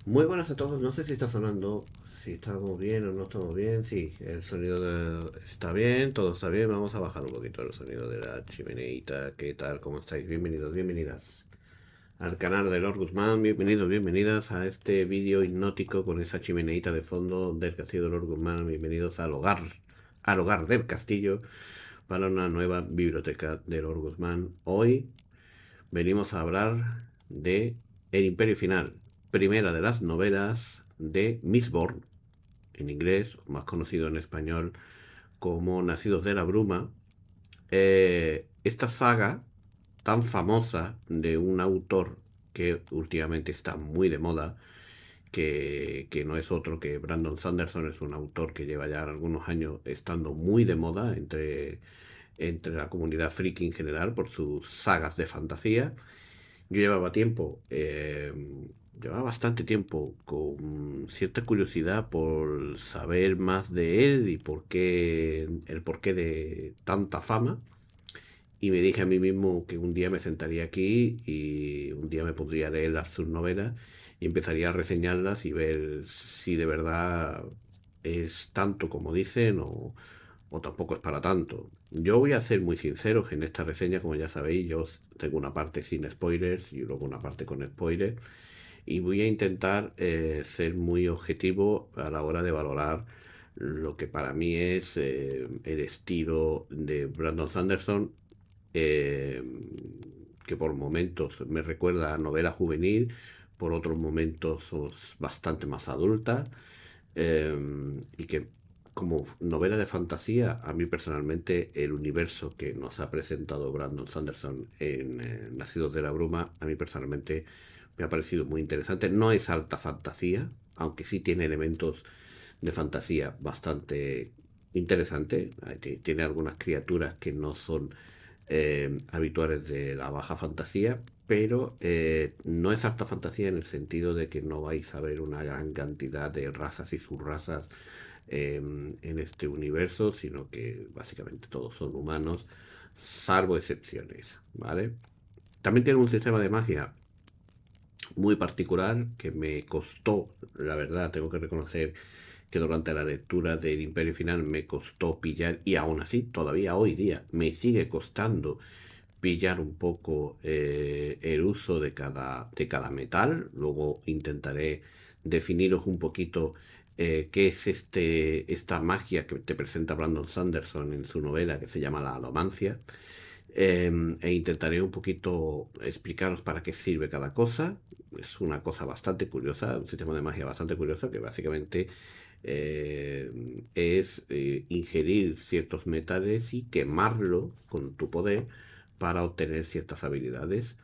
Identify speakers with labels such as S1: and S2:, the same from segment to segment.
S1: Muy buenas a todos, no sé si está sonando, si estamos bien o no estamos bien, sí, el sonido está bien, todo está bien, vamos a bajar un poquito el sonido de la chimeneita, ¿qué tal? ¿Cómo estáis? Bienvenidos, bienvenidas al canal de Lord Guzmán, bienvenidos, bienvenidas a este vídeo hipnótico con esa chimeneita de fondo del castillo de Lord Guzmán, bienvenidos al hogar del castillo para una nueva biblioteca de Lord Guzmán. Hoy venimos a hablar de El Imperio Final, primera de las novelas de Mistborn, en inglés, más conocido en español como Nacidos de la Bruma. Esta saga tan famosa de un autor que últimamente está muy de moda, que no es otro que Brandon Sanderson, es un autor que lleva ya algunos años estando muy de moda entre la comunidad friki en general por sus sagas de fantasía. Yo llevaba bastante tiempo con cierta curiosidad por saber más de él y el porqué de tanta fama. Y me dije a mí mismo que un día me sentaría aquí y un día me pondría a leer sus novelas y empezaría a reseñarlas y ver si de verdad es tanto como dicen o tampoco es para tanto. Yo voy a ser muy sincero en esta reseña, como ya sabéis, yo tengo una parte sin spoilers y luego una parte con spoilers y voy a intentar ser muy objetivo a la hora de valorar lo que para mí es el estilo de Brandon Sanderson, eh, que por momentos me recuerda a novela juvenil, por otros momentos es bastante más adulta, y que como novela de fantasía, a mí personalmente el universo que nos ha presentado Brandon Sanderson en Nacidos de la Bruma, a mí personalmente me ha parecido muy interesante. No es alta fantasía, aunque sí tiene elementos de fantasía bastante interesante. Tiene algunas criaturas que no son habituales de la baja fantasía, pero no es alta fantasía en el sentido de que no vais a ver una gran cantidad de razas y subrazas en este universo, sino que básicamente todos son humanos, salvo excepciones, ¿vale? También tiene un sistema de magia muy particular que me costó, la verdad, tengo que reconocer que durante la lectura del Imperio Final me costó pillar, y aún así, todavía hoy día, me sigue costando pillar un poco el uso de cada metal. Luego intentaré definiros un poquito qué es esta magia que te presenta Brandon Sanderson en su novela que se llama La Alomancia. E intentaré un poquito explicaros para qué sirve cada cosa. Es una cosa bastante curiosa, un sistema de magia bastante curioso que básicamente es ingerir ciertos metales y quemarlo con tu poder para obtener ciertas habilidades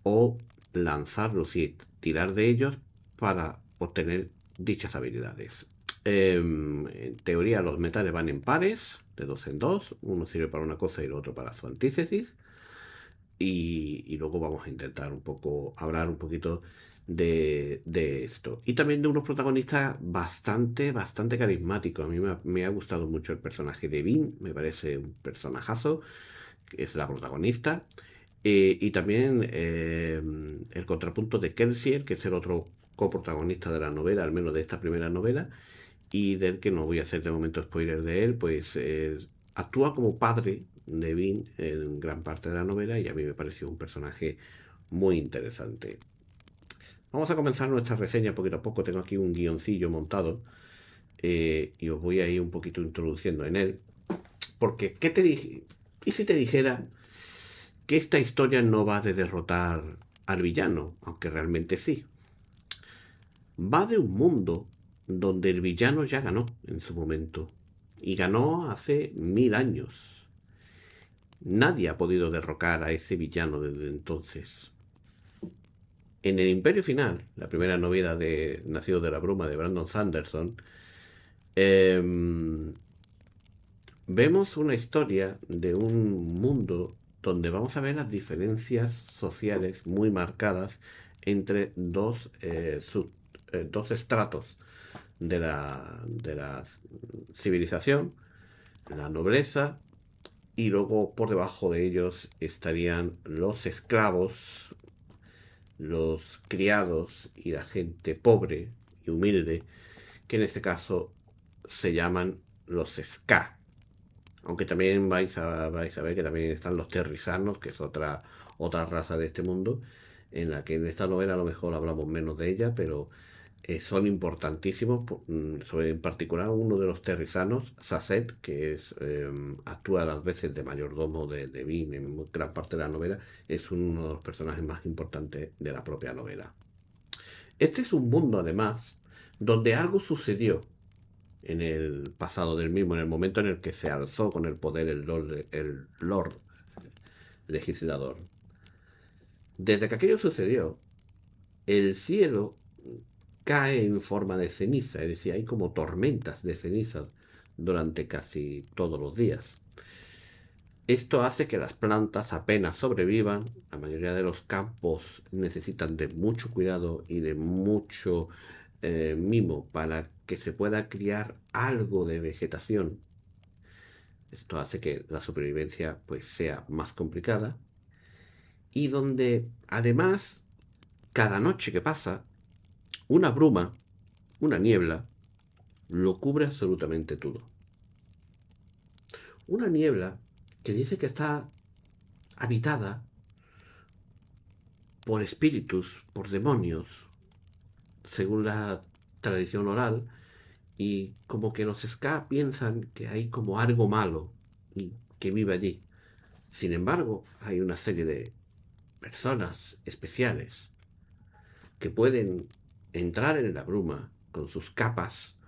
S1: o lanzarlos y tirar de ellos para obtener dichas habilidades. En teoría los metales van en pares, de dos en dos, uno sirve para una cosa y el otro para su antítesis, y luego vamos a intentar un poco hablar un poquito de esto. Y también de unos protagonistas bastante carismáticos. A mí me ha gustado mucho el personaje de Vin, me parece un personajazo, que es la protagonista. Y también el contrapunto de Kelsier, que es el otro coprotagonista de la novela, al menos de esta primera novela, y del que no voy a hacer de momento spoiler de él, pues actúa como padre de Vin en gran parte de la novela y a mí me pareció un personaje muy interesante. Vamos a comenzar nuestra reseña poquito a poco, tengo aquí un guioncillo montado y os voy a ir un poquito introduciendo en él, porque ¿qué te dije? ¿Y si te dijera que esta historia no va de derrotar al villano, aunque realmente sí? Va de un mundo donde el villano ya ganó en su momento. Y ganó hace 1000 años. Nadie ha podido derrocar a ese villano desde entonces. En el Imperio Final, la primera novela de Nacido de la Bruma de Brandon Sanderson, eh, vemos una historia de un mundo donde vamos a ver las diferencias sociales muy marcadas entre dos estratos de la civilización, la nobleza, y luego por debajo de ellos estarían los esclavos, los criados y la gente pobre y humilde, que en este caso se llaman los ska. Aunque también vais a ver que también están los terrisanos, que es otra raza de este mundo, en la que en esta novela a lo mejor hablamos menos de ella, pero son importantísimos. Sobre, en particular uno de los terrisanos, Sasset, que actúa a las veces de mayordomo de Bean en gran parte de la novela, es uno de los personajes más importantes de la propia novela. Este es un mundo, además, donde algo sucedió en el pasado del mismo, en el momento en el que se alzó con el poder el Lord legislador. Desde que aquello sucedió, el cielo cae en forma de ceniza, es decir, hay como tormentas de cenizas durante casi todos los días. Esto hace que las plantas apenas sobrevivan. La mayoría de los campos necesitan de mucho cuidado y de mucho mimo para que se pueda criar algo de vegetación. Esto hace que la supervivencia pues sea más complicada y donde además cada noche que pasa una bruma, una niebla, lo cubre absolutamente todo. Una niebla que dice que está habitada por espíritus, por demonios, según la tradición oral, y como que los ska piensan que hay como algo malo y que vive allí. Sin embargo, hay una serie de personas especiales que pueden entrar en la bruma con sus capas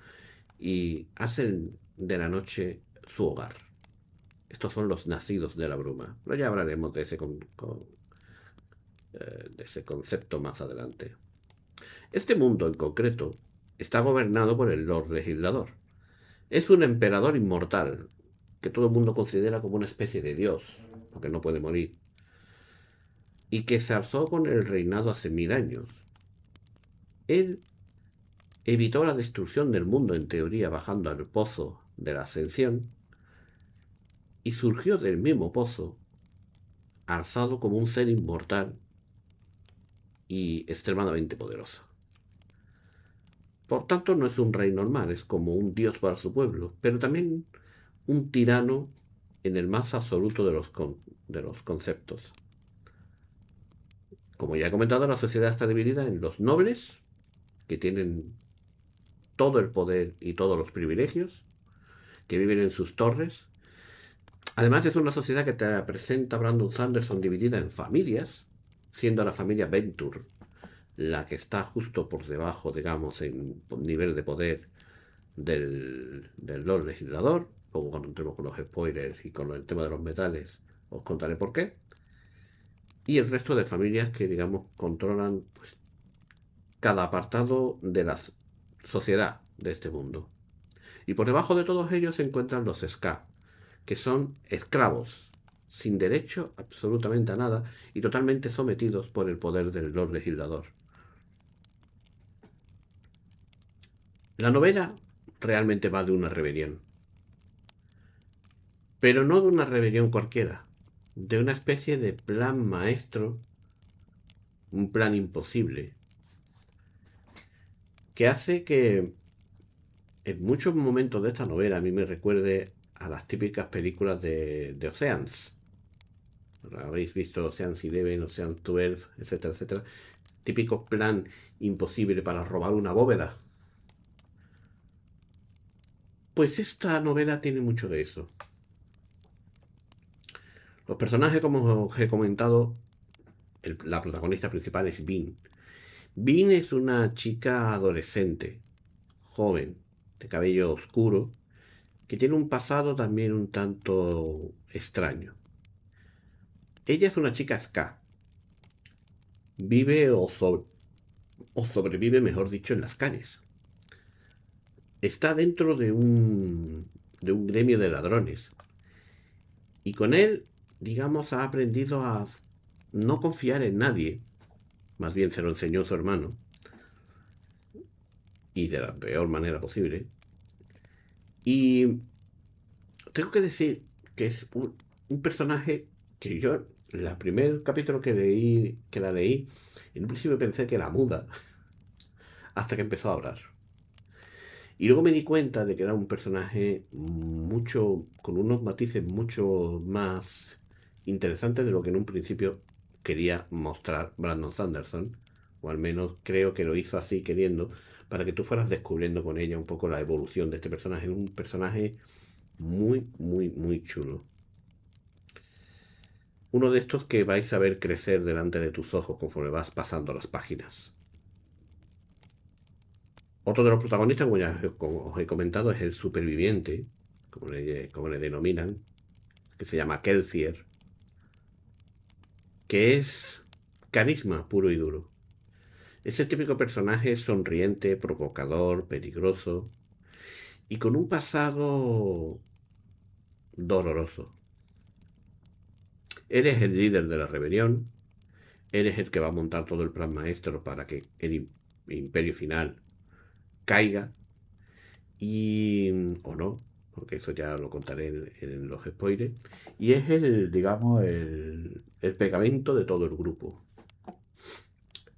S1: y hacen de la noche su hogar. Estos son los nacidos de la bruma. Pero ya hablaremos de ese concepto más adelante. Este mundo en concreto está gobernado por el Lord Legislador. Es un emperador inmortal que todo el mundo considera como una especie de dios, porque no puede morir, y que se alzó con el reinado hace 1000 años. Él evitó la destrucción del mundo en teoría bajando al pozo de la ascensión y surgió del mismo pozo alzado como un ser inmortal y extremadamente poderoso. Por tanto, no es un rey normal, es como un dios para su pueblo, pero también un tirano en el más absoluto de los conceptos. Como ya he comentado, la sociedad está dividida en los nobles, que tienen todo el poder y todos los privilegios, que viven en sus torres. Además, es una sociedad que te presenta Brandon Sanderson dividida en familias, siendo la familia Venture la que está justo por debajo, digamos, en nivel de poder del Lord Legislador. Luego, cuando entremos con los spoilers y con el tema de los metales, os contaré por qué. Y el resto de familias que, digamos, controlan pues, cada apartado de la sociedad de este mundo. Y por debajo de todos ellos se encuentran los ska, que son esclavos, sin derecho absolutamente a nada y totalmente sometidos por el poder del Lord Legislador. La novela realmente va de una rebelión, pero no de una rebelión cualquiera, de una especie de plan maestro, un plan imposible, que hace que en muchos momentos de esta novela a mí me recuerde a las típicas películas de Oceans. Habéis visto Oceans 11, Oceans 12, etcétera, etcétera. Típico plan imposible para robar una bóveda. Pues esta novela tiene mucho de eso. Los personajes, como os he comentado, la protagonista principal es Bean. Bean es una chica adolescente, joven, de cabello oscuro, que tiene un pasado también un tanto extraño. Ella es una chica ska. Vive o sobrevive, mejor dicho, en las calles. Está dentro de un gremio de ladrones. Y con él, digamos, ha aprendido a no confiar en nadie. Más bien se lo enseñó su hermano. Y de la peor manera posible. Y tengo que decir que es un personaje que yo el primer capítulo que la leí, en un principio pensé que era muda, hasta que empezó a hablar. Y luego me di cuenta de que era un personaje mucho, con unos matices mucho más interesantes de lo que en un principio quería mostrar Brandon Sanderson, o al menos creo que lo hizo así queriendo, para que tú fueras descubriendo con ella un poco la evolución de este personaje. Un personaje muy, muy, muy chulo. Uno de estos que vais a ver crecer delante de tus ojos conforme vas pasando las páginas. Otro de los protagonistas, como os he comentado, es el superviviente, como le denominan, que se llama Kelsier, que es carisma puro y duro. Ese típico personaje sonriente, provocador, peligroso y con un pasado doloroso. Él es el líder de la rebelión, él es el que va a montar todo el plan maestro para que el imperio final caiga y o no, porque eso ya lo contaré en los spoilers, y es digamos, el pegamento de todo el grupo.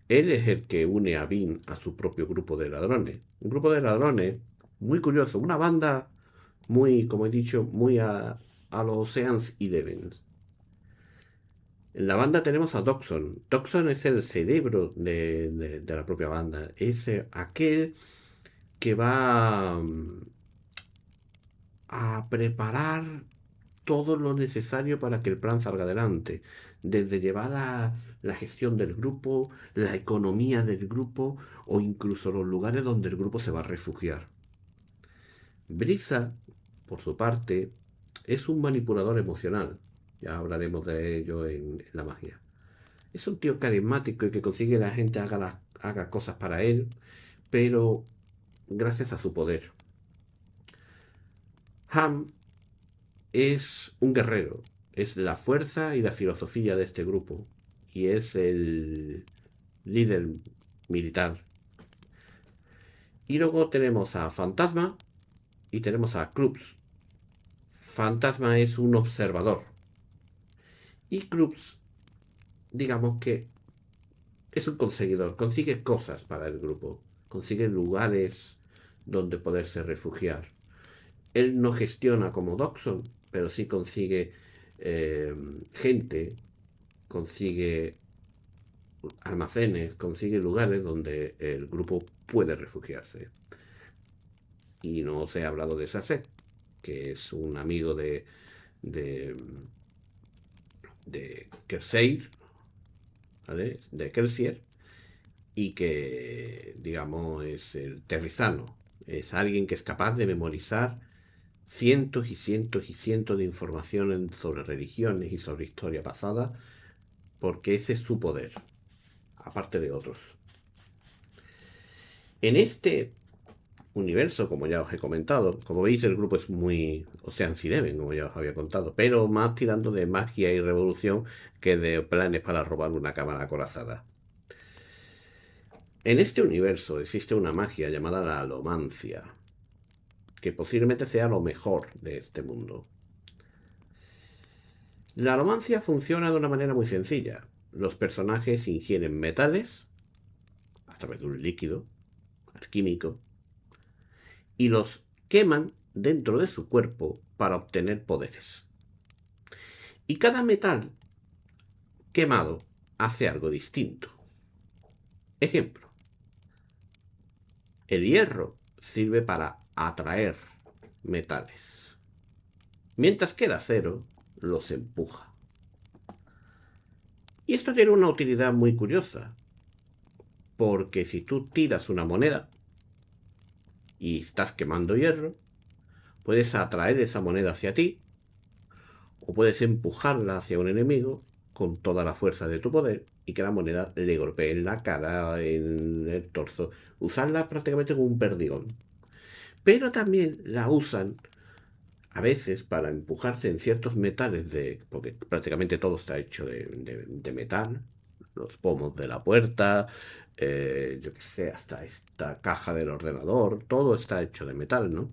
S1: Él es el que une a Bean a su propio grupo de ladrones. Un grupo de ladrones muy curioso, una banda muy, como he dicho, muy a los Ocean's Eleven. En la banda tenemos a Doxon. Doxon es el cerebro de la propia banda. Es aquel que va a preparar todo lo necesario para que el plan salga adelante. Desde llevar a la gestión del grupo, la economía del grupo o incluso los lugares donde el grupo se va a refugiar. Brisa, por su parte, es un manipulador emocional. Ya hablaremos de ello en la magia. Es un tío carismático y que consigue que la gente haga cosas para él, pero gracias a su poder. Ham es un guerrero, es la fuerza y la filosofía de este grupo y es el líder militar. Y luego tenemos a Fantasma y tenemos a Krups. Fantasma es un observador y Krups, digamos que es un conseguidor, consigue cosas para el grupo, consigue lugares donde poderse refugiar. Él no gestiona como Doxon, pero sí consigue gente, consigue almacenes, consigue lugares donde el grupo puede refugiarse. Y no os he hablado de Sasset, que es un amigo de, de Kerseid, ¿vale? De Kelsier, y que, digamos, es el Terrizano. Es alguien que es capaz de memorizar cientos y cientos y cientos de información sobre religiones y sobre historia pasada, porque ese es su poder, aparte de otros. En este universo, como ya os he comentado, como veis el grupo es muy Ocean's Eleven, como ya os había contado, pero más tirando de magia y revolución que de planes para robar una cámara acorazada. En este universo existe una magia llamada la alomancia, que posiblemente sea lo mejor de este mundo. La alomancia funciona de una manera muy sencilla. Los personajes ingieren metales a través de un líquido alquímico y los queman dentro de su cuerpo para obtener poderes. Y cada metal quemado hace algo distinto. Ejemplo, el hierro sirve para atraer metales, mientras que el acero los empuja. Y esto tiene una utilidad muy curiosa, porque si tú tiras una moneda y estás quemando hierro, puedes atraer esa moneda hacia ti o puedes empujarla hacia un enemigo con toda la fuerza de tu poder y que la moneda le golpee en la cara, en el torso. Usarla prácticamente como un perdigón. Pero también la usan a veces para empujarse en ciertos metales, porque prácticamente todo está hecho de metal. Los pomos de la puerta, yo que sé, hasta esta caja del ordenador, todo está hecho de metal, ¿no?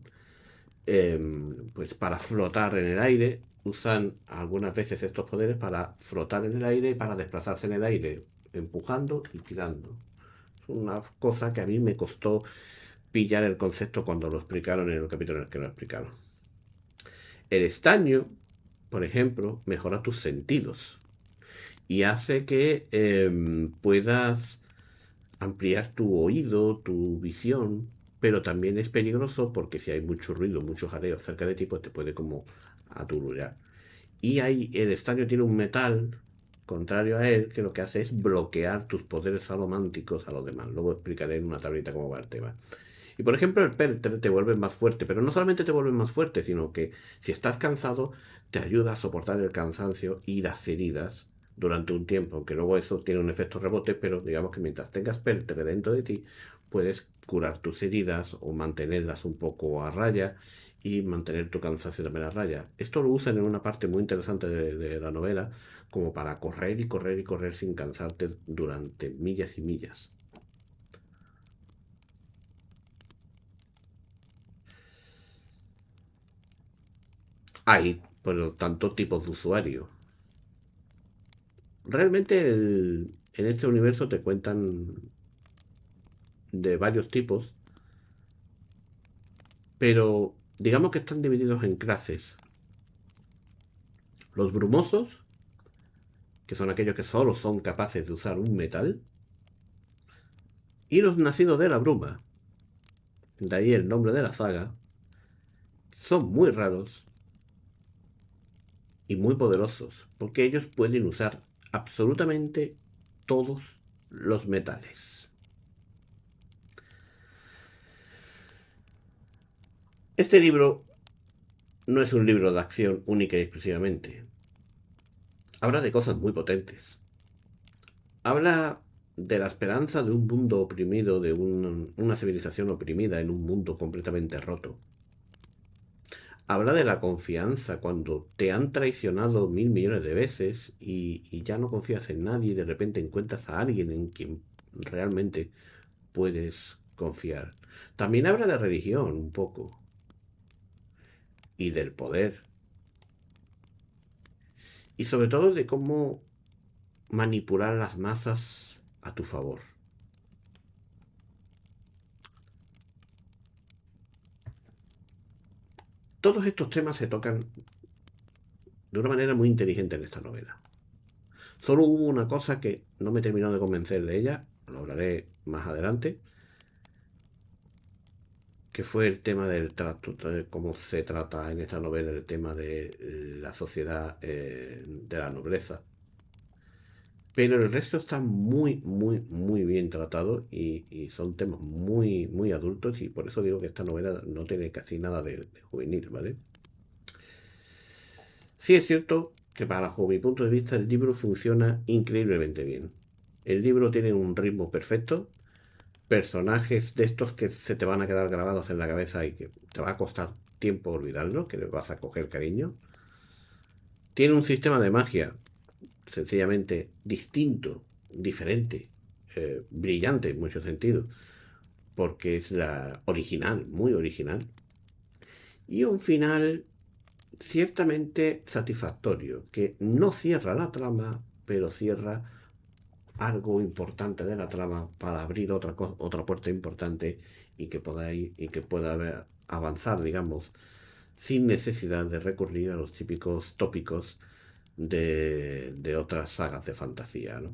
S1: pues para flotar en el aire. Usan algunas veces estos poderes para flotar en el aire y para desplazarse en el aire, empujando y tirando. Es una cosa que a mí me costó pillar el concepto cuando lo explicaron en el capítulo en el que lo explicaron. El estaño, por ejemplo, mejora tus sentidos y hace que puedas ampliar tu oído, tu visión, pero también es peligroso porque si hay mucho ruido, mucho jaleo cerca de ti, pues te puede como aturullar. Y ahí el estaño tiene un metal contrario a él que lo que hace es bloquear tus poderes alománticos a los demás. Luego explicaré en una tablita cómo va el tema. Y por ejemplo, el peltre te vuelve más fuerte, pero no solamente te vuelve más fuerte, sino que si estás cansado, te ayuda a soportar el cansancio y las heridas durante un tiempo, aunque luego eso tiene un efecto rebote, pero digamos que mientras tengas peltre dentro de ti, puedes curar tus heridas o mantenerlas un poco a raya y mantener tu cansancio también a raya. Esto lo usan en una parte muy interesante de la novela, como para correr y correr y correr sin cansarte durante millas y millas. Hay, por lo tanto, tipos de usuario. Realmente en este universo te cuentan de varios tipos, pero digamos que están divididos en clases. Los brumosos, que son aquellos que solo son capaces de usar un metal, y los nacidos de la bruma, de ahí el nombre de la saga, son muy raros y muy poderosos, porque ellos pueden usar absolutamente todos los metales. Este libro no es un libro de acción única y exclusivamente. Habla de cosas muy potentes. Habla de la esperanza de un mundo oprimido, de una civilización oprimida en un mundo completamente roto. Habla de la confianza cuando te han traicionado 1000 millones de veces y ya no confías en nadie y de repente encuentras a alguien en quien realmente puedes confiar. También habla de religión un poco y del poder y sobre todo de cómo manipular las masas a tu favor. Todos estos temas se tocan de una manera muy inteligente en esta novela. Solo hubo una cosa que no me terminó de convencer de ella, lo hablaré más adelante, que fue el tema del trato, de cómo se trata en esta novela el tema de la sociedad de la nobleza. Pero el resto está muy, muy, muy bien tratado y son temas muy, muy adultos y por eso digo que esta novela no tiene casi nada de juvenil, ¿vale? Sí es cierto que bajo mi punto de vista el libro funciona increíblemente bien. El libro tiene un ritmo perfecto, personajes de estos que se te van a quedar grabados en la cabeza y que te va a costar tiempo olvidarlo, que les vas a coger cariño. Tiene un sistema de magia sencillamente distinto, diferente, brillante en muchos sentidos, porque es la original, muy original. Y un final ciertamente satisfactorio, que no cierra la trama, pero cierra algo importante de la trama para abrir otra puerta importante y que pueda avanzar, digamos, sin necesidad de recurrir a los típicos tópicos de otras sagas de fantasía, ¿no?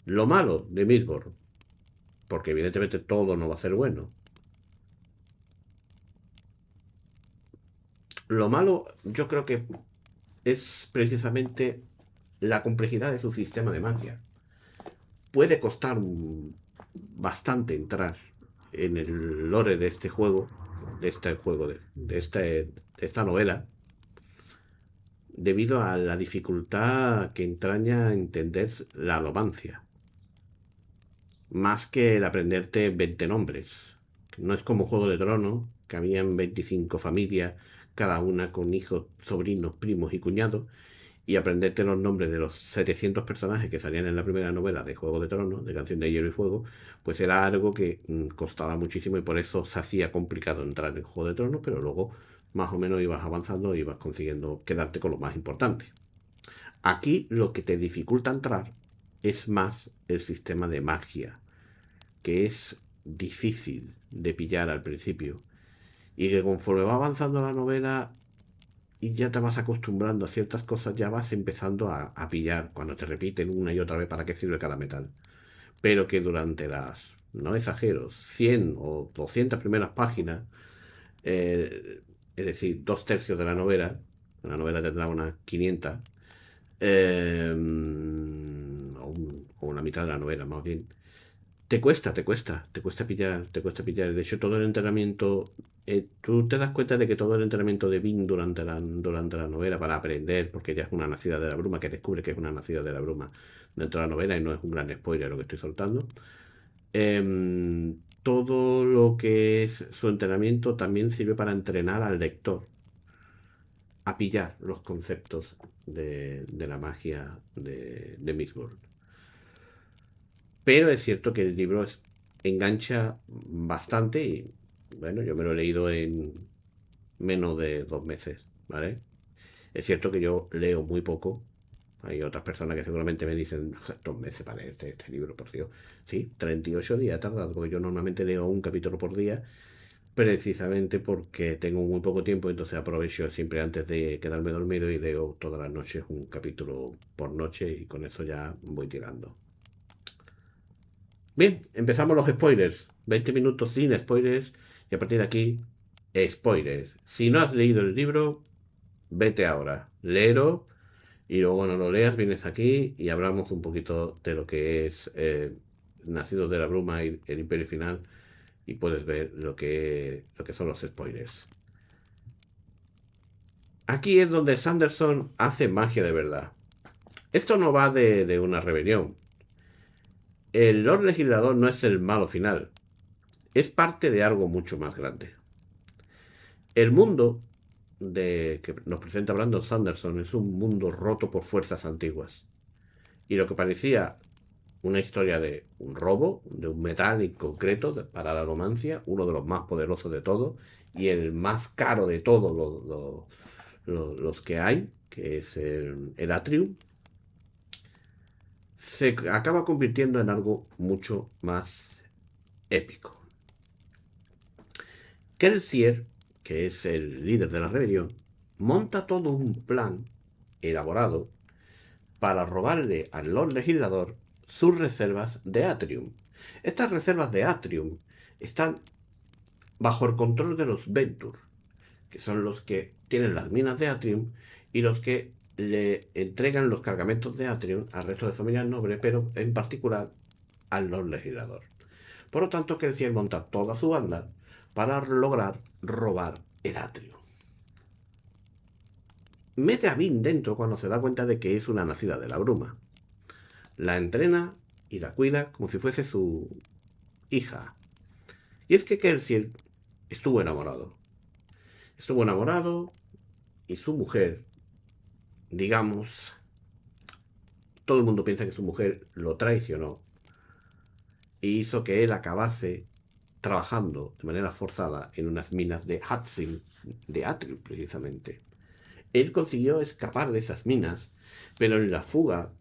S1: Lo malo de Mistborn, porque evidentemente todo no va a ser bueno. Lo malo yo creo que es precisamente la complejidad de su sistema de magia. Puede costar bastante entrar en el lore de este juego, de esta novela, debido a la dificultad que entraña entender la alomancia, más que el aprenderte 20 nombres. No es como Juego de Tronos, que habían 25 familias, cada una con hijos, sobrinos, primos y cuñados, y aprenderte los nombres de los 700 personajes que salían en la primera novela de Juego de Tronos, de Canción de Hielo y Fuego, pues era algo que costaba muchísimo y por eso se hacía complicado entrar en Juego de Tronos, pero luego más o menos ibas avanzando y ibas consiguiendo quedarte con lo más importante. Aquí lo que te dificulta entrar es más el sistema de magia, que es difícil de pillar al principio y que conforme va avanzando la novela y ya te vas acostumbrando a ciertas cosas, ya vas empezando a pillar cuando te repiten una y otra vez para qué sirve cada metal. Pero que durante las, no exageros, 100 o 200 primeras páginas, es decir, 2/3 de la novela tendrá unas 500, o una mitad de la novela más bien, te cuesta pillar. De hecho, todo el entrenamiento, tú te das cuenta de que todo el entrenamiento de Bing durante la novela para aprender, porque ella es una nacida de la bruma, que descubre que es una nacida de la bruma dentro de la novela, y no es un gran spoiler lo que estoy soltando. Todo lo que es su entrenamiento también sirve para entrenar al lector a pillar los conceptos de la magia de Mistborn. Pero es cierto que el libro engancha bastante y, bueno, yo me lo he leído en menos de 2 meses, ¿vale? Es cierto que yo leo muy poco. Hay otras personas que seguramente me dicen, 2 meses para leer este libro, por Dios. Sí, 38 días he tardado, porque yo normalmente leo un capítulo por día, precisamente porque tengo muy poco tiempo, entonces aprovecho siempre antes de quedarme dormido y leo todas las noches un capítulo por noche y con eso ya voy tirando. Bien, empezamos los spoilers. 20 minutos sin spoilers y a partir de aquí, spoilers. Si no has leído el libro, vete ahora, léelo y luego cuando lo leas vienes aquí y hablamos un poquito de lo que es Nacidos de la Bruma y el Imperio Final y puedes ver lo que son los spoilers. Aquí es donde Sanderson hace magia de verdad. Esto no va de una rebelión. El Lord Legislador no es el malo final, es parte de algo mucho más grande. El mundo que nos presenta Brandon Sanderson es un mundo roto por fuerzas antiguas. Y lo que parecía una historia de un robo, de un metal en concreto para la romancia, uno de los más poderosos de todos y el más caro de todos los que hay, que es el Atrium, se acaba convirtiendo en algo mucho más épico. Kelsier, que es el líder de la rebelión, monta todo un plan elaborado para robarle al Lord Legislador sus reservas de Atrium. Estas reservas de Atrium están bajo el control de los Ventur, que son los que tienen las minas de Atrium y los que le entregan los cargamentos de Atrium al resto de familias nobles, pero en particular al Lord Legislador. Por lo tanto, Kelsier monta toda su banda para lograr robar el Atrium. Mete a Vin dentro cuando se da cuenta de que es una nacida de la bruma. La entrena y la cuida como si fuese su hija. Y es que Kelsier estuvo enamorado. Estuvo enamorado y su mujer, digamos, todo el mundo piensa que su mujer lo traicionó e hizo que él acabase trabajando de manera forzada en unas minas de Hudson, de Atrium precisamente. Él consiguió escapar de esas minas, pero en la fuga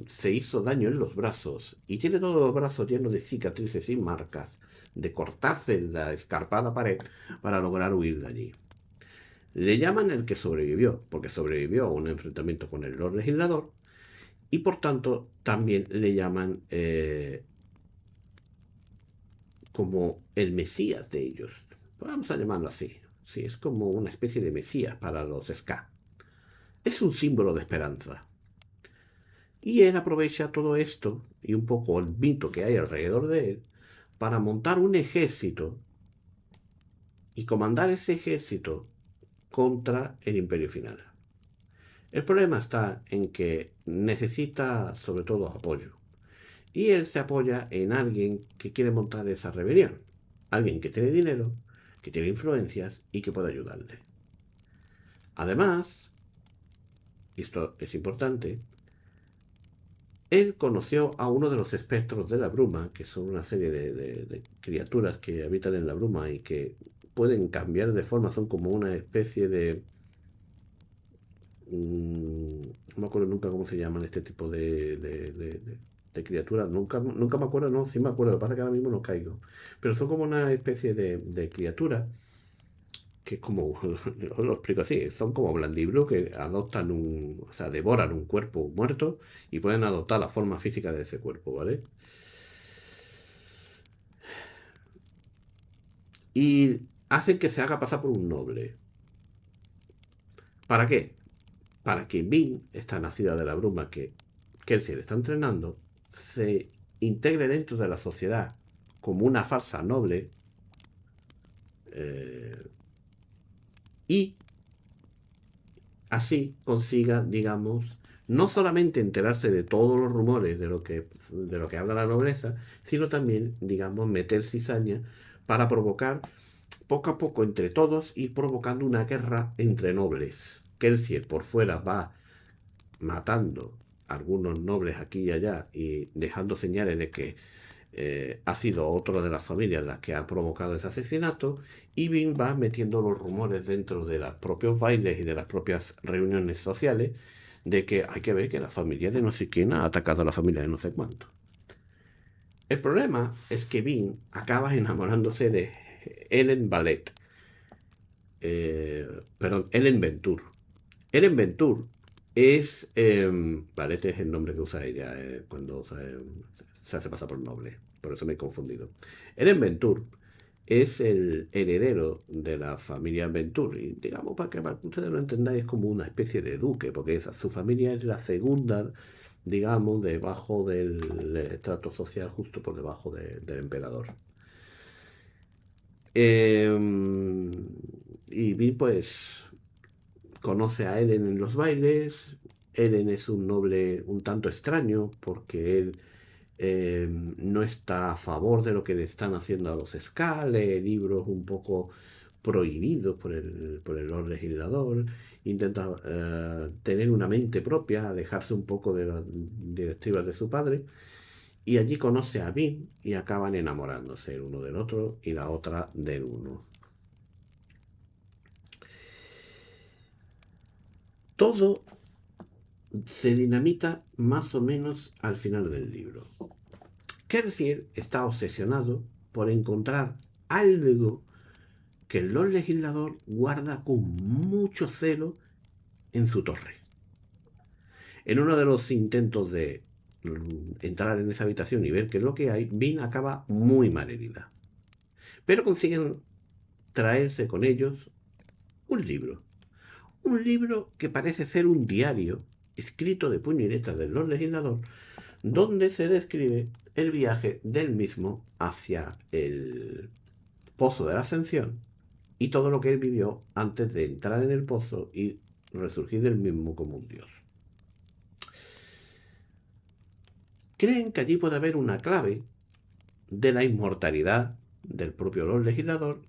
S1: se hizo daño en los brazos y tiene todos los brazos llenos de cicatrices y marcas de cortarse en la escarpada pared para lograr huir de allí. Le llaman el que sobrevivió, porque sobrevivió a un enfrentamiento con el Lord Legislador y por tanto también le llaman como el Mesías de ellos. Vamos a llamarlo así. Sí, es como una especie de Mesías para los Ska. Es un símbolo de esperanza. Y él aprovecha todo esto y un poco el mito que hay alrededor de él para montar un ejército y comandar ese ejército contra el Imperio Final. El problema está en que necesita sobre todo apoyo. Y él se apoya en alguien que quiere montar esa rebelión. Alguien que tiene dinero, que tiene influencias y que puede ayudarle. Además, y esto es importante, él conoció a uno de los espectros de la bruma, que son una serie de criaturas que habitan en la bruma y que pueden cambiar de forma, son como una especie de... no me acuerdo nunca cómo se llaman este tipo de criaturas, nunca me acuerdo, no, sí me acuerdo, lo que pasa es que ahora mismo no caigo, pero son como una especie de criaturas que es como, os lo explico así, son como blandiblos que adoptan o sea, devoran un cuerpo muerto y pueden adoptar la forma física de ese cuerpo, ¿vale? Y hacen que se haga pasar por un noble. ¿Para qué? Para que Vin, esta nacida de la bruma que Kelsier está entrenando, se integre dentro de la sociedad como una falsa noble eh, y así consiga, digamos, no solamente enterarse de todos los rumores de lo que habla la nobleza, sino también, digamos, meter cizaña para provocar poco a poco entre todos ir provocando una guerra entre nobles. Kelsier por fuera va matando a algunos nobles aquí y allá y dejando señales de que ha sido otra de las familias las que ha provocado ese asesinato, y Vin va metiendo los rumores dentro de los propios bailes y de las propias reuniones sociales de que hay que ver que la familia de no sé quién ha atacado a la familia de no sé cuánto. El problema es que Vin acaba enamorándose de Ellen Ballet, perdón, Ellen Ventur. Ellen Ventur es, Ballet es el nombre que usa ella cuando se hace pasar por noble, por eso me he confundido. Ellen Ventur es el heredero de la familia Ventur, y digamos, para que ustedes lo entendáis, es como una especie de duque, porque su familia es la segunda, digamos, debajo del estrato social, justo por debajo del emperador. Y Bill, pues, conoce a Eren en los bailes. Eren es un noble un tanto extraño porque él no está a favor de lo que le están haciendo a los Ska, lee libros un poco prohibidos por el Lord Legislador, intenta tener una mente propia, alejarse un poco de las directivas de su padre, y allí conoce a Vin y acaban enamorándose el uno del otro y la otra del uno. Todo se dinamita más o menos al final del libro. Kelsier está obsesionado por encontrar algo que el Lord Legislador guarda con mucho celo en su torre. En uno de los intentos de entrar en esa habitación y ver qué es lo que hay, Vin acaba muy mal herida. Pero consiguen traerse con ellos un libro. Un libro que parece ser un diario escrito de puño y letra del Lord Legislador, donde se describe el viaje del mismo hacia el pozo de la ascensión y todo lo que él vivió antes de entrar en el pozo y resurgir del mismo como un dios. Creen que allí puede haber una clave de la inmortalidad del propio Lord Legislador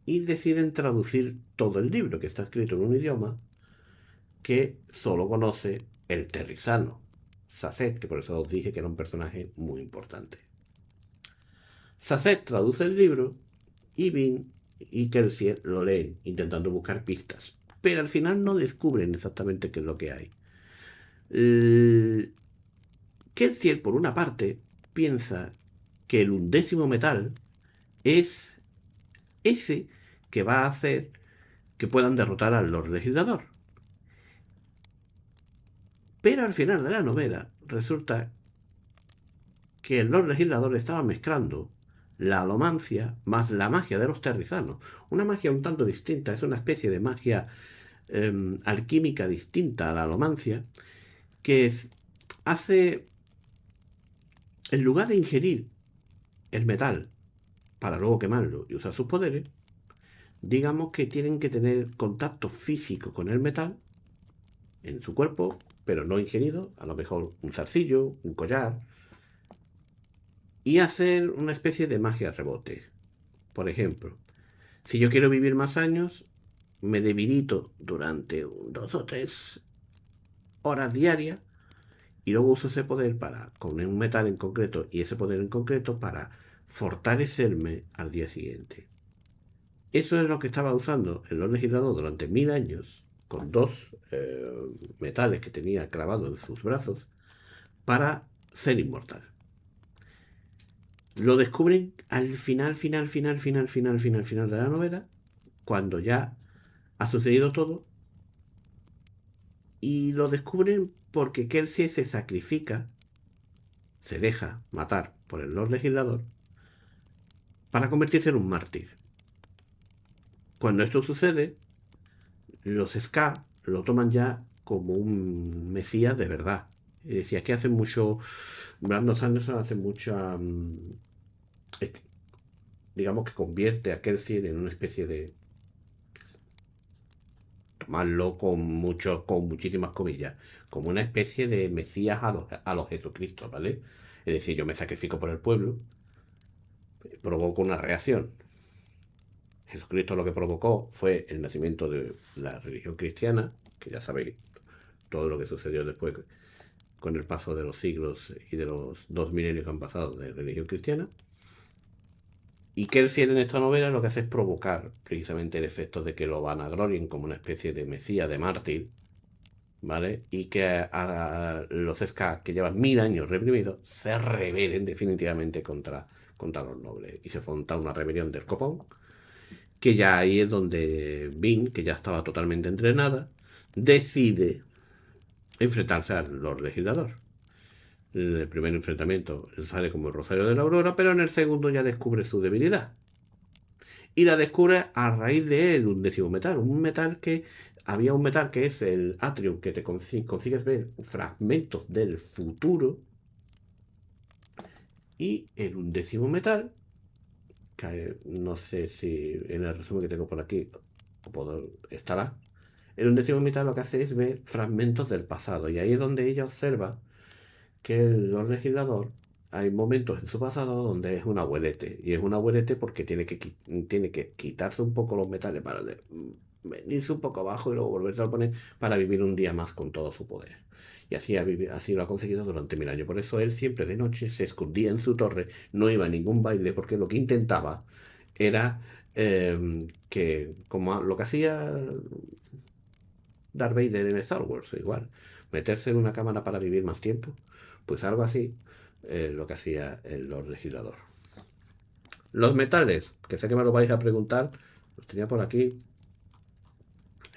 S1: y deciden traducir todo el libro, que está escrito en un idioma que solo conoce el terrisano, Saced, que por eso os dije que era un personaje muy importante. Saced traduce el libro y Vin y Kelsier lo leen, intentando buscar pistas, pero al final no descubren exactamente qué es lo que hay. Kelsier, por una parte, piensa que el 11º metal es ese que va a hacer que puedan derrotar al Lord Legislador. Pero al final de la novela resulta que el Lord Legislador estaba mezclando la alomancia más la magia de los terrisanos. Una magia un tanto distinta, es una especie de magia alquímica distinta a la alomancia, que hace, en lugar de ingerir el metal para luego quemarlo y usar sus poderes, digamos que tienen que tener contacto físico con el metal en su cuerpo, pero no ingerido, a lo mejor un zarcillo, un collar, y hacer una especie de magia rebote. Por ejemplo, si yo quiero vivir más años, me debilito durante 2 o 3 horas diarias y luego uso ese poder con un metal en concreto y ese poder en concreto para fortalecerme al día siguiente. Eso es lo que estaba usando el Lord Legislador durante 1000 años, con dos metales que tenía clavados en sus brazos, para ser inmortal. Lo descubren al final de la novela, cuando ya ha sucedido todo, y lo descubren porque Kelsey se sacrifica, se deja matar por el Lord Legislador para convertirse en un mártir. Cuando esto sucede, los Ska lo toman ya como un mesías de verdad. Y decía que hace mucho, Brandon Sanderson hace mucha, digamos que convierte a Kelsey en una especie de, tomarlo con muchísimas comillas, como una especie de mesías a los Jesucristo, ¿vale? Es decir, yo me sacrifico por el pueblo, provoco una reacción. Jesucristo lo que provocó fue el nacimiento de la religión cristiana, que ya sabéis todo lo que sucedió después con el paso de los siglos y de los 2000 que han pasado de religión cristiana. Y Kelsey en esta novela lo que hace es provocar precisamente el efecto de que lo vanaglorien como una especie de mesías, de mártir, ¿vale? Y que a los Ska, que llevan 1000 años reprimidos, se rebelen definitivamente contra los nobles. Y se monta una rebelión del copón, que ya ahí es donde Bean, que ya estaba totalmente entrenada, decide enfrentarse al Lord Legislador. En el primer enfrentamiento sale como el Rosario de la Aurora, pero en el segundo ya descubre su debilidad. Y la descubre a raíz de él, un décimo metal. Había un metal que es el Atrium, que te consigues ver fragmentos del futuro. Y el undécimo metal, que no sé si en el resumen que tengo por aquí estará. El undécimo metal lo que hace es ver fragmentos del pasado. Y ahí es donde ella observa que el legislador, hay momentos en su pasado donde es un abuelete. Y es un abuelete porque tiene que quitarse un poco los metales para venirse un poco abajo y luego volverse a poner para vivir un día más con todo su poder. Y así lo ha conseguido durante 1000 años. Por eso él siempre de noche se escondía en su torre, no iba a ningún baile, porque lo que intentaba era que, como lo que hacía Darth Vader en Star Wars, igual, meterse en una cámara para vivir más tiempo, pues algo así, lo que hacía el Lord Legislador. Los metales, que sé que me lo vais a preguntar, los tenía por aquí,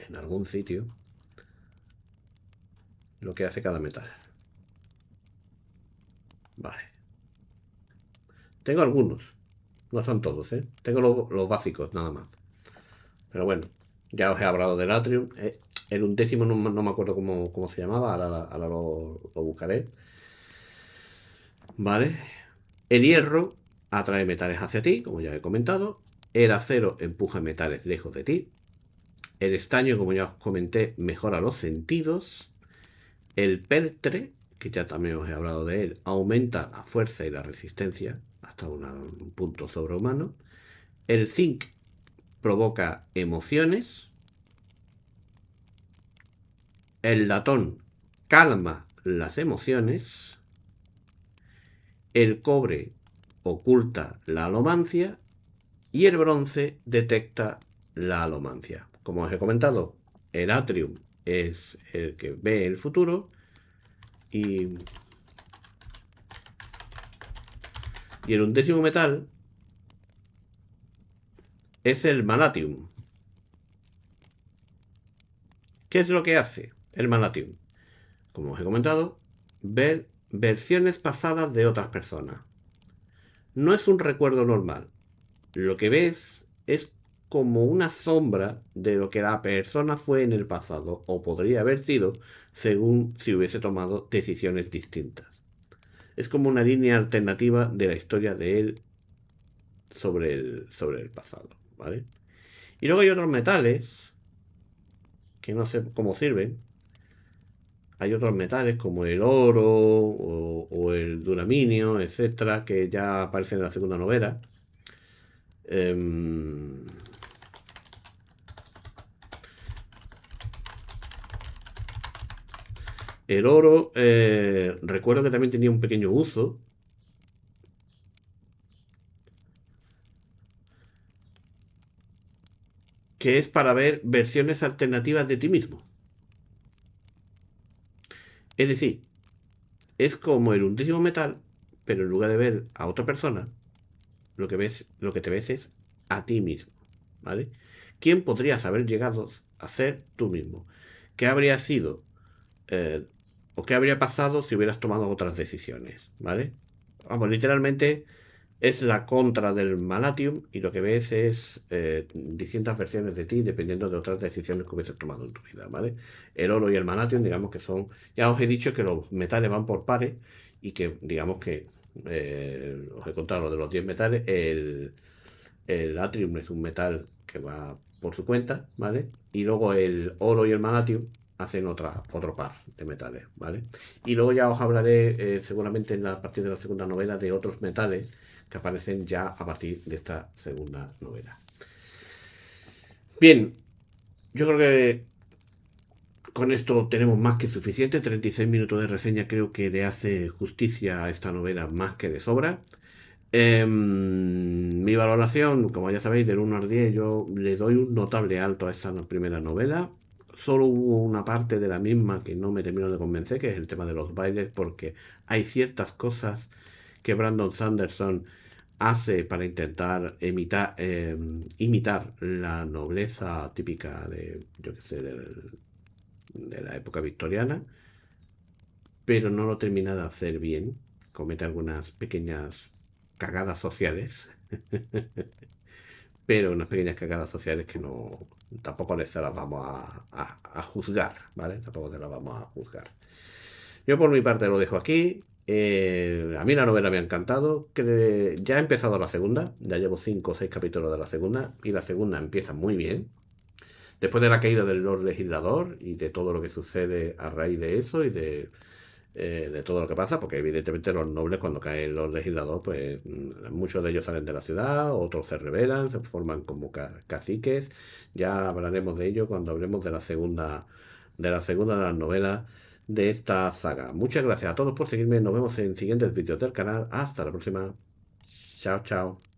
S1: en algún sitio, lo que hace cada metal. Vale. Tengo algunos, no son todos, ¿eh? Tengo los básicos nada más. Pero bueno, ya os he hablado del Atrium. El undécimo no me acuerdo cómo se llamaba, ahora lo buscaré. Vale. El hierro atrae metales hacia ti, como ya he comentado. El acero empuja metales lejos de ti. El estaño, como ya os comenté, mejora los sentidos. El peltre, que ya también os he hablado de él, aumenta la fuerza y la resistencia hasta un punto sobrehumano. El zinc provoca emociones. El latón calma las emociones. El cobre oculta la alomancia. Y el bronce detecta la alomancia. Como os he comentado, el atrium es el que ve el futuro y el undécimo metal es el malatium. ¿Qué es lo que hace el malatium? Como os he comentado, ver versiones pasadas de otras personas. No es un recuerdo normal. Lo que ves es como una sombra de lo que la persona fue en el pasado o podría haber sido según si hubiese tomado decisiones distintas. Es como una línea alternativa de la historia de él sobre el pasado, ¿vale? Y luego hay otros metales que no sé cómo sirven. Hay otros metales como el oro o el duraminio, etcétera, que ya aparecen en la segunda novela. El oro, recuerdo que también tenía un pequeño uso, que es para ver versiones alternativas de ti mismo. Es decir, es como el undécimo metal, pero en lugar de ver a otra persona, lo que te ves es a ti mismo, ¿vale? ¿Quién podrías haber llegado a ser tú mismo? ¿Qué habría sido eh, o qué habría pasado si hubieras tomado otras decisiones, ¿vale? Vamos, literalmente es la contra del Malatium y lo que ves es distintas versiones de ti dependiendo de otras decisiones que hubieses tomado en tu vida, ¿vale? El oro y el Malatium, digamos que son, ya os he dicho que los metales van por pares y que, digamos que, os he contado lo de los 10 metales, el Atrium es un metal que va por su cuenta, ¿vale? Y luego el oro y el Malatium hacen otro par de metales, ¿vale? Y luego ya os hablaré seguramente a partir de la segunda novela de otros metales que aparecen ya a partir de esta segunda novela. Bien, yo creo que con esto tenemos más que suficiente. 36 minutos de reseña creo que le hace justicia a esta novela más que de sobra. Mi valoración, como ya sabéis, del 1 al 10, yo le doy un notable alto a esta primera novela. Solo hubo una parte de la misma que no me terminó de convencer, que es el tema de los bailes, porque hay ciertas cosas que Brandon Sanderson hace para intentar imitar la nobleza típica de, yo qué sé, de la época victoriana, pero no lo termina de hacer bien. Comete algunas pequeñas cagadas sociales, pero unas pequeñas cagadas sociales que no, tampoco se las vamos a juzgar, ¿vale? Tampoco se las vamos a juzgar. Yo por mi parte lo dejo aquí. A mí la novela me ha encantado. Que ya he empezado la segunda, ya llevo 5 o 6 capítulos de la segunda y la segunda empieza muy bien. Después de la caída del Lord Legislador y de todo lo que sucede a raíz de eso y de todo lo que pasa, porque evidentemente los nobles cuando caen los legisladores, pues muchos de ellos salen de la ciudad, otros se rebelan, se forman como caciques. Ya hablaremos de ello cuando hablemos de la segunda de las novelas de esta saga. Muchas gracias a todos por seguirme, nos vemos en siguientes vídeos del canal. Hasta la próxima. Chao, chao.